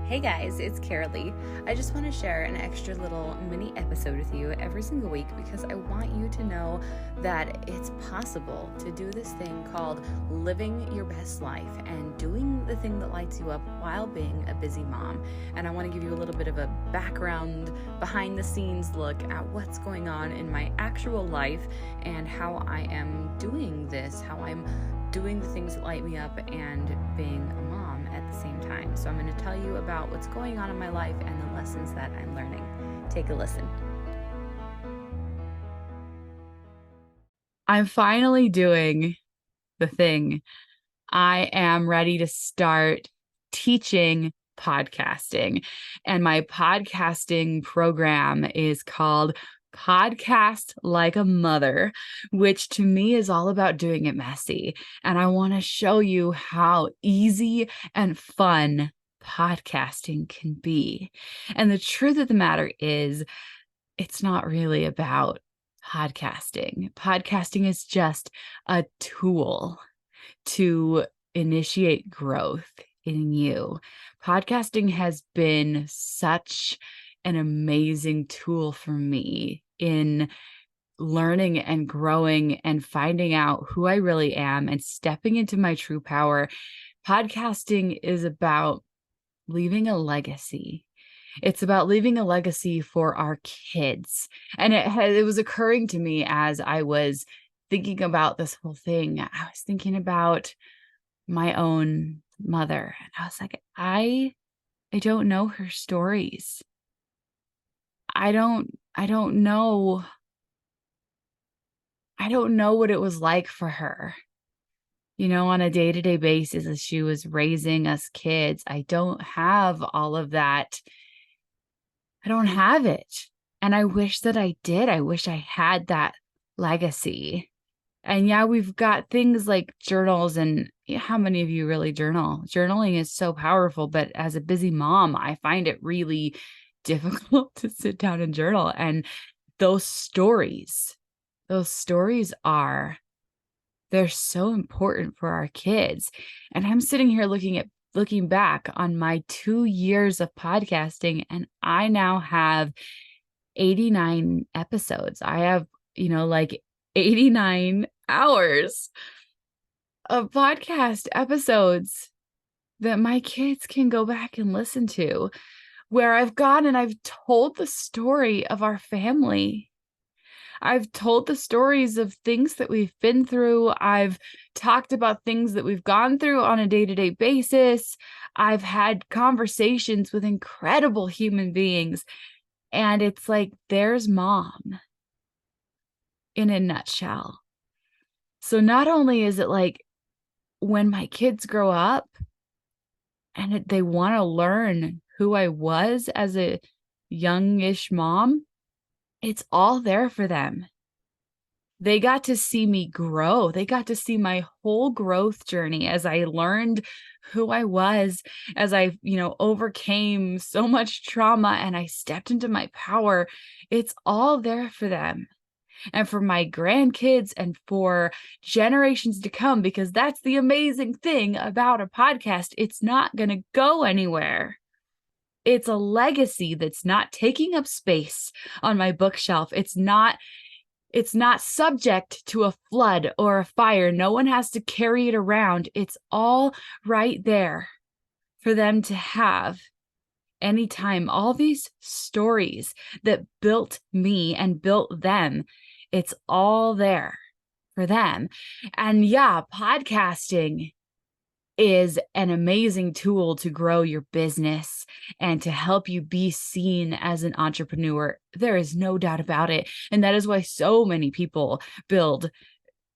Hey guys, it's Carolee. I just want to share an extra little mini episode with you every single week because I want you to know that it's possible to do this thing called living your best life and doing the thing that lights you up while being a busy mom. And I want to give you a little bit of a background, behind the scenes look at what's going on in my actual life and how I am doing this, how I'm doing the things that light me up and being a mom at the same time. So I'm going to tell you about what's going on in my life and the lessons that I'm learning. Take a listen. I'm finally doing the thing. I am ready to start teaching podcasting. And my podcasting program is called Podcast Like a Mother, which to me is all about doing it messy. And I want to show you how easy and fun podcasting can be. And the truth of the matter is, it's not really about podcasting. Podcasting is just a tool to initiate growth in you. Podcasting has been such an amazing tool for me in learning and growing and finding out who I really am and stepping into my true power. Podcasting is about leaving a legacy. It's about leaving a legacy for our kids. And it was occurring to me as I was thinking about this whole thing. I was thinking about my own mother. And I was like, I don't know her stories. I don't know. I don't know what it was like for her, on a day-to-day basis as she was raising us kids. I don't have all of that. I don't have it. And I wish that I did. I wish I had that legacy. And yeah, we've got things like journals, and how many of you really journal? Journaling is so powerful, but as a busy mom, I find it really difficult to sit down and journal. And those stories they're so important for our kids. And I'm sitting here looking back on my 2 years of podcasting, and I now have 89 episodes. I have, like 89 hours of podcast episodes that my kids can go back and listen to, where I've gone and I've told the story of our family. I've told the stories of things that we've been through. I've talked about things that we've gone through on a day-to-day basis. I've had conversations with incredible human beings. And it's like, there's mom in a nutshell. So not only is it like when my kids grow up and they want to learn who I was as a youngish mom, it's all there for them. They got to see me grow. They got to see my whole growth journey as I learned who I was, as I, overcame so much trauma and I stepped into my power. It's all there for them and for my grandkids and for generations to come, because that's the amazing thing about a podcast. It's not going to go anywhere. It's a legacy that's not taking up space on my bookshelf. It's not subject to a flood or a fire. No one has to carry it around. It's all right there for them to have anytime. All these stories that built me and built them, it's all there for them. And yeah, podcasting is an amazing tool to grow your business and to help you be seen as an entrepreneur. There is no doubt about it. And that is why so many people build,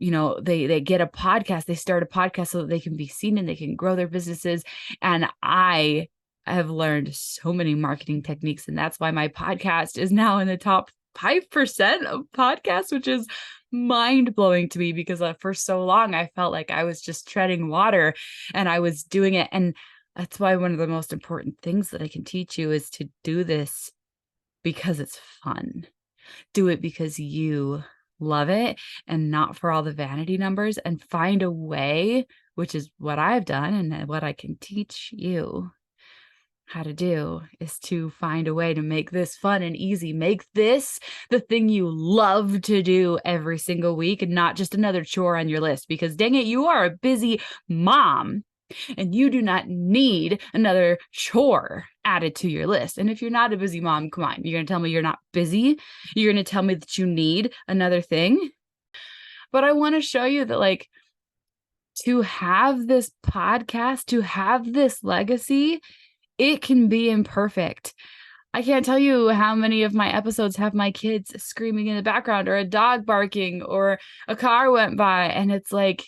they get a podcast, they start a podcast so that they can be seen and they can grow their businesses. And I have learned so many marketing techniques. And that's why my podcast is now in the top 5% of podcasts, which is mind-blowing to me, because for so long I felt like I was just treading water and I was doing it. And that's why one of the most important things that I can teach you is to do this because it's fun. Do it because you love it and not for all the vanity numbers, and find a way, which is what I've done and what I can teach you, how to do is to find a way to make this fun and easy. Make this the thing you love to do every single week and not just another chore on your list, because dang it, you are a busy mom and you do not need another chore added to your list. And if you're not a busy mom, come on, you're going to tell me you're not busy? You're going to tell me that you need another thing? But I want to show you that, like, to have this podcast, to have this legacy, it can be imperfect. I can't tell you how many of my episodes have my kids screaming in the background or a dog barking or a car went by. And it's like,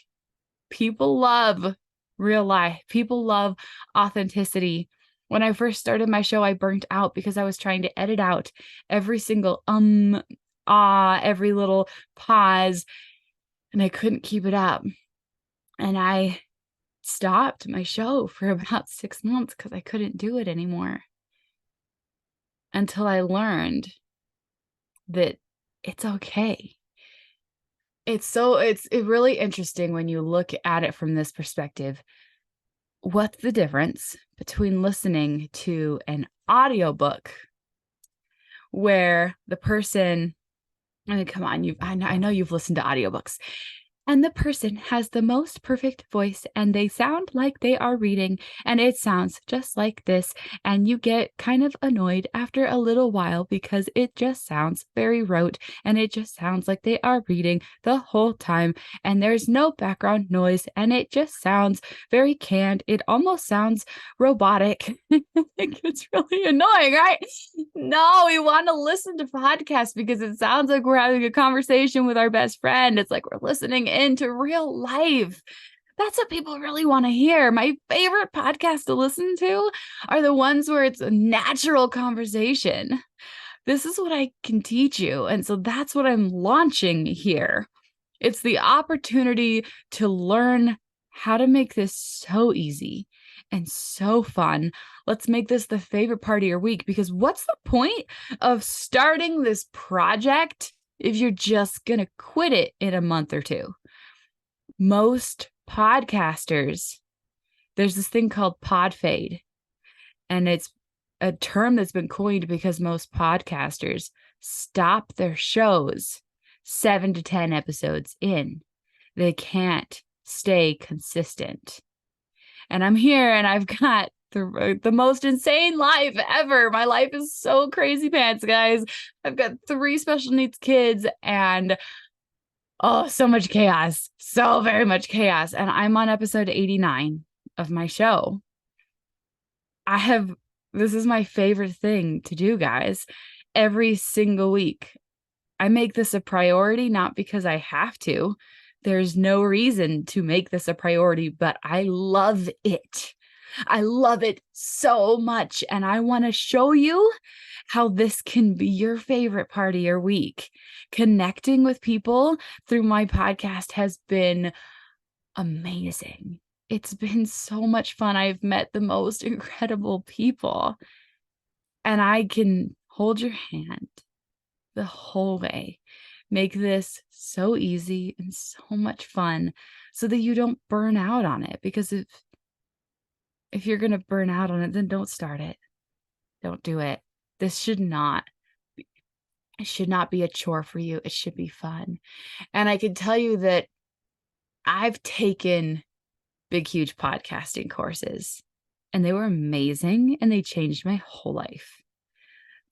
people love real life. People love authenticity. When I first started my show, I burnt out because I was trying to edit out every single every little pause, and I couldn't keep it up. And I stopped my show for about 6 months because I couldn't do it anymore, until I learned that it's okay. It's really interesting when you look at it from this perspective. What's the difference between listening to an audiobook where the person, I mean, come on, I know you've listened to audiobooks, and the person has the most perfect voice and they sound like they are reading and it sounds just like this. And you get kind of annoyed after a little while because it just sounds very rote and it just sounds like they are reading the whole time. And there's no background noise and it just sounds very canned. It almost sounds robotic. It's really annoying, right? No, we want to listen to podcasts because it sounds like we're having a conversation with our best friend. It's like we're listening into real life. That's what people really want to hear. My favorite podcasts to listen to are the ones where it's a natural conversation. This is what I can teach you. And so that's what I'm launching here. It's the opportunity to learn how to make this so easy and so fun. Let's make this the favorite part of your week, because what's the point of starting this project if you're just going to quit it in a month or two? Most podcasters, there's this thing called pod fade, and it's a term that's been coined because most podcasters stop their shows 7 to 10 episodes in. They can't stay consistent. And I'm here and I've got the most insane life ever. My life is so crazy pants, guys. I've got 3 special needs kids and so much chaos. So very much chaos. And I'm on episode 89 of my show. This is my favorite thing to do, guys. Every single week, I make this a priority, not because I have to. There's no reason to make this a priority, but I love it. I love it so much. And I want to show you how this can be your favorite part of your week. Connecting with people through my podcast has been amazing. It's been so much fun. I've met the most incredible people, and I can hold your hand the whole way. Make this so easy and so much fun so that you don't burn out on it. Because if you're going to burn out on it, then don't start it. Don't do it. This should not be a chore for you. It should be fun. And I can tell you that I've taken big, huge podcasting courses, and they were amazing, and they changed my whole life.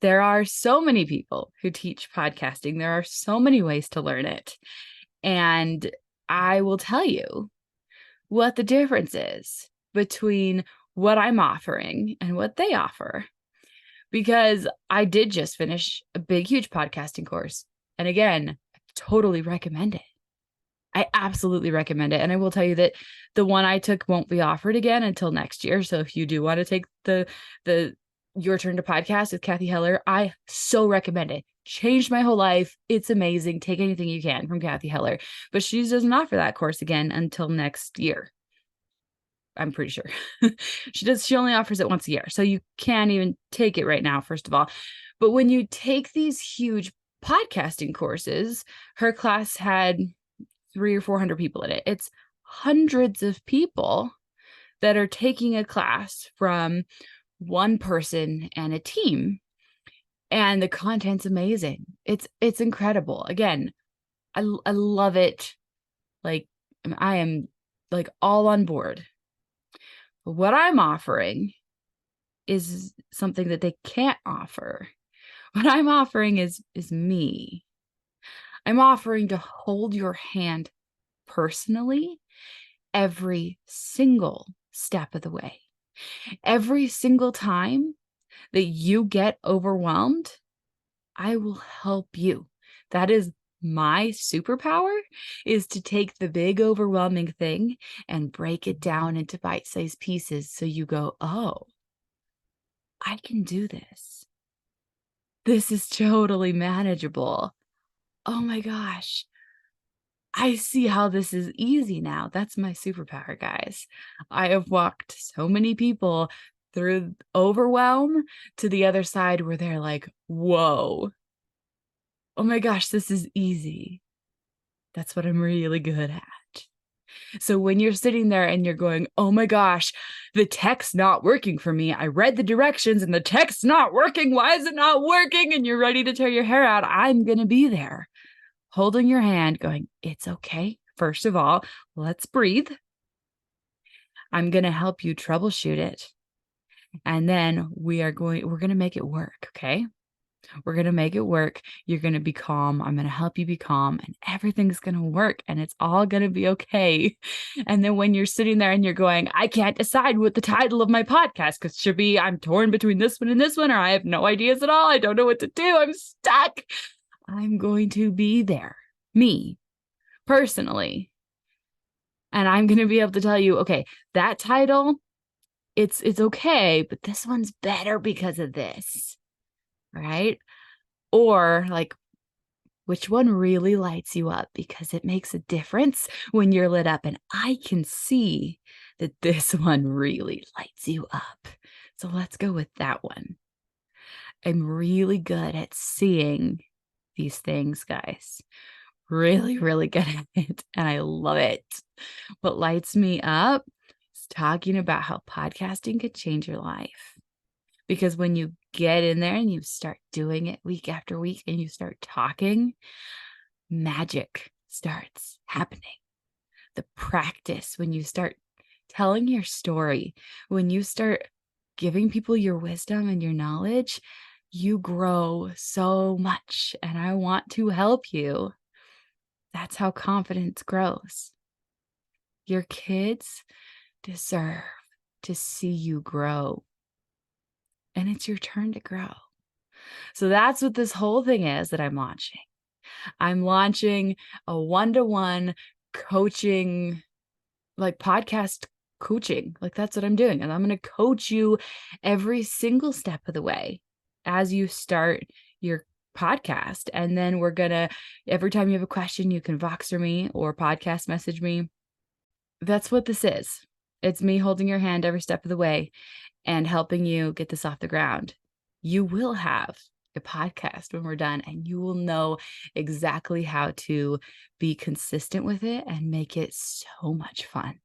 There are so many people who teach podcasting. There are so many ways to learn it. And I will tell you what the difference is between what I'm offering and what they offer. Because I did just finish a big, huge podcasting course. And again, I totally recommend it. I absolutely recommend it. And I will tell you that the one I took won't be offered again until next year. So if you do want to take the Your Turn to Podcast with Kathy Heller, I so recommend it. Changed my whole life. It's amazing. Take anything you can from Kathy Heller. But she doesn't offer that course again until next year. I'm pretty sure. She only offers it once a year. So you can't even take it right now, first of all. But when you take these huge podcasting courses, her class had 300 or 400 people in it. It's hundreds of people that are taking a class from one person and a team, and the content's amazing. It's incredible. Again, I love it. Like, I am like all on board. But what I'm offering is something that they can't offer. What I'm offering is me. I'm offering to hold your hand personally every single step of the way. Every single time that you get overwhelmed, I will help you. That is my superpower, is to take the big overwhelming thing and break it down into bite-sized pieces so you go, oh, I can do this. This is totally manageable. Oh my gosh. I see how this is easy now. That's my superpower, guys. I have walked so many people through overwhelm to the other side where they're like, whoa, oh my gosh, this is easy. That's what I'm really good at. So when you're sitting there and you're going, oh my gosh, the text's not working for me. I read the directions and the text's not working. Why is it not working? And you're ready to tear your hair out. I'm going to be there holding your hand going, it's okay. First of all, let's breathe. I'm going to help you troubleshoot it. And then we're going to make it work. Okay. We're going to make it work. You're going to be calm. I'm going to help you be calm, and everything's going to work, and it's all going to be okay. And then when you're sitting there and you're going, I can't decide what the title of my podcast because should be, I'm torn between this one and this one, or I have no ideas at all. I don't know what to do. I'm stuck. I'm going to be there, me, personally. And I'm going to be able to tell you, okay, that title, it's okay, but this one's better because of this. Right? Or like, which one really lights you up, because it makes a difference when you're lit up. And I can see that this one really lights you up. So let's go with that one. I'm really good at seeing these things, guys. Really, really good at it. And I love it. What lights me up is talking about how podcasting could change your life. Because when you get in there and you start doing it week after week and you start talking, magic starts happening. The practice, when you start telling your story, when you start giving people your wisdom and your knowledge, you grow so much. And I want to help you. That's how confidence grows. Your kids deserve to see you grow. And it's your turn to grow. So that's what this whole thing is that I'm launching. I'm launching a one-to-one coaching, like podcast coaching. Like that's what I'm doing. And I'm going to coach you every single step of the way as you start your podcast. And then we're going to, every time you have a question, you can Voxer me or podcast message me. That's what this is. It's me holding your hand every step of the way and helping you get this off the ground. You will have a podcast when we're done, and you will know exactly how to be consistent with it and make it so much fun.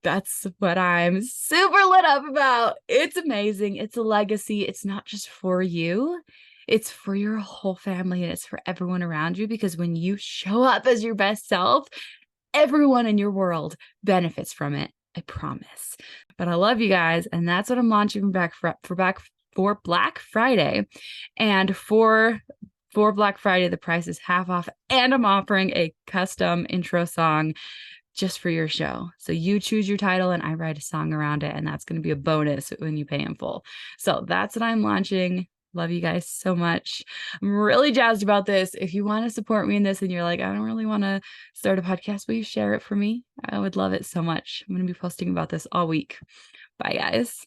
That's what I'm super lit up about. It's amazing. It's a legacy. It's not just for you. It's for your whole family, and it's for everyone around you, because when you show up as your best self, everyone in your world benefits from it. I promise. But I love you guys. And that's what I'm launching for Black Friday. And for Black Friday, the price is half off. And I'm offering a custom intro song just for your show. So you choose your title and I write a song around it. And that's going to be a bonus when you pay in full. So that's what I'm launching. Love you guys so much. I'm really jazzed about this. If you want to support me in this and you're like, I don't really want to start a podcast, will you share it for me? I would love it so much. I'm going to be posting about this all week. Bye, guys.